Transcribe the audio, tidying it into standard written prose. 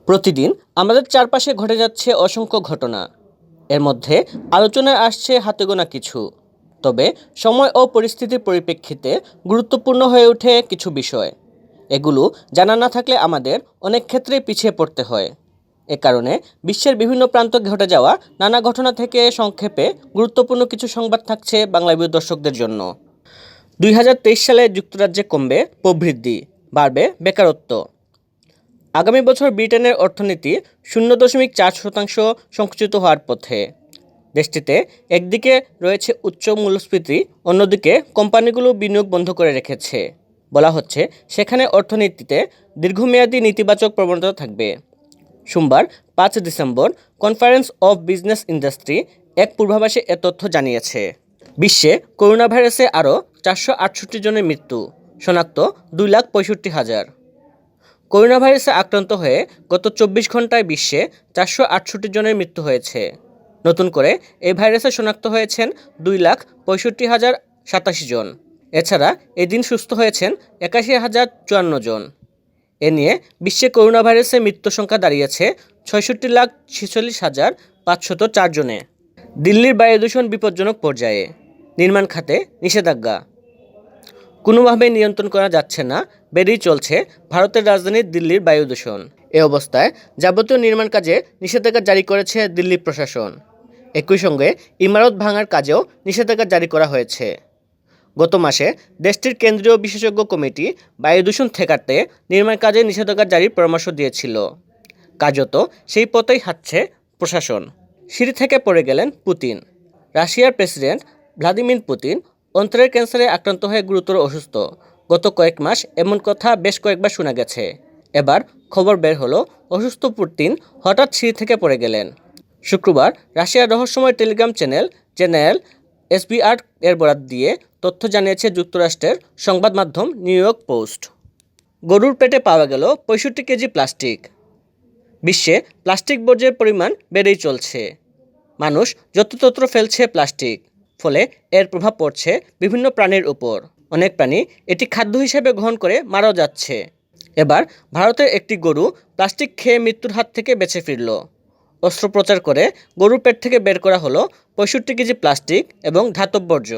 প্রতিদিন আমাদের চারপাশে ঘটে যাচ্ছে অসংখ্য ঘটনা। এর মধ্যে আলোচনায় আসছে হাতে গোনা কিছু। তবে সময় ও পরিস্থিতির পরিপ্রেক্ষিতে গুরুত্বপূর্ণ হয়ে ওঠে কিছু বিষয়। এগুলো জানা না থাকলে আমাদের অনেক ক্ষেত্রেই পিছিয়ে পড়তে হয়। এ কারণে বিশ্বের বিভিন্ন প্রান্তে ঘটে যাওয়া নানা ঘটনা থেকে সংক্ষেপে গুরুত্বপূর্ণ কিছু সংবাদ থাকছে বাংলা ভিউ দর্শকদের জন্য। 2023 সালে যুক্তরাজ্যে কমবে প্রবৃদ্ধি, বাড়বে বেকারত্ব। আগামী বছর ব্রিটেনের অর্থনীতি 0.4% সংকুচিত হওয়ার পথে। দেশটিতে একদিকে রয়েছে উচ্চ মূল্যস্ফীতি, অন্যদিকে কোম্পানিগুলো বিনিয়োগ বন্ধ করে রেখেছে। বলা হচ্ছে সেখানে অর্থনীতিতে দীর্ঘমেয়াদী নেতিবাচক প্রবণতা থাকবে। সোমবার 5 December conference of business industry এক পূর্বাভাসে এ তথ্য জানিয়েছে। বিশ্বে করোনা ভাইরাসে আরও 468 জনের মৃত্যু, শনাক্ত 2,65,000। করোনা ভাইরাসে আক্রান্ত হয়ে গত 24 ঘন্টায় বিশ্বে 468 জনের মৃত্যু হয়েছে। নতুন করে এই ভাইরাসে শনাক্ত হয়েছেন 2,65,087 জন। এছাড়া এদিন সুস্থ হয়েছেন 81,054 জন। এ নিয়ে বিশ্বে করোনা ভাইরাসে মৃত্যু সংখ্যা দাঁড়িয়েছে 66,46,504 জনে। দিল্লির বায়ু দূষণ বিপজ্জনক পর্যায়ে, নির্মাণ খাতে নিষেধাজ্ঞা কোনোভাবেই নিয়ন্ত্রণ করা যাচ্ছে না, বেড়েই চলছে ভারতের রাজধানী দিল্লির বায়ু দূষণ। এ অবস্থায় যাবতীয় নির্মাণ কাজে নিষেধাজ্ঞা জারি করেছে দিল্লি প্রশাসন। একই সঙ্গে ইমারত ভাঙার কাজেও নিষেধাজ্ঞা জারি করা হয়েছে। গত মাসে দেশটির কেন্দ্রীয় বিশেষজ্ঞ কমিটি বায়ু দূষণ ঠেকাতে নির্মাণ কাজে নিষেধাজ্ঞা জারির পরামর্শ দিয়েছিল। কার্যত সেই পথেই হাঁটছে প্রশাসন। সিঁড়ি থেকে পড়ে গেলেন পুতিন। রাশিয়ার প্রেসিডেন্ট ভ্লাদিমির পুতিন অন্ত্রের ক্যান্সারে আক্রান্ত হয়ে গুরুতর অসুস্থ। গত কয়েক মাস এমন কথা বেশ কয়েকবার শোনা গেছে। এবার খবর বের হলো অসুস্থ পুতিন হঠাৎ সিঁড়ি থেকে পড়ে গেলেন। শুক্রবার রাশিয়ার রহস্যময় টেলিগ্রাম চ্যানেল এসবিআর এর বরাত দিয়ে তথ্য জানিয়েছে যুক্তরাষ্ট্রের সংবাদ মাধ্যম নিউ ইয়র্ক পোস্ট। গরুর পেটে পাওয়া গেল 65 কেজি প্লাস্টিক। বিশ্বে প্লাস্টিক বর্জ্যের পরিমাণ বেড়েই চলছে। মানুষ যত্রতত্র ফেলছে প্লাস্টিক, ফলে এর প্রভাব পড়ছে বিভিন্ন প্রাণীর উপর। অনেক প্রাণী এটি খাদ্য হিসেবে গ্রহণ করে মারাও যাচ্ছে। এবার ভারতের একটি গরু প্লাস্টিক খেয়ে মৃত্যুর হাত থেকে বেঁচে ফিরল। অস্ত্রোপচার করে গরুর পেট থেকে বের করা হলো 65 কেজি প্লাস্টিক এবং ধাতব বর্জ্য।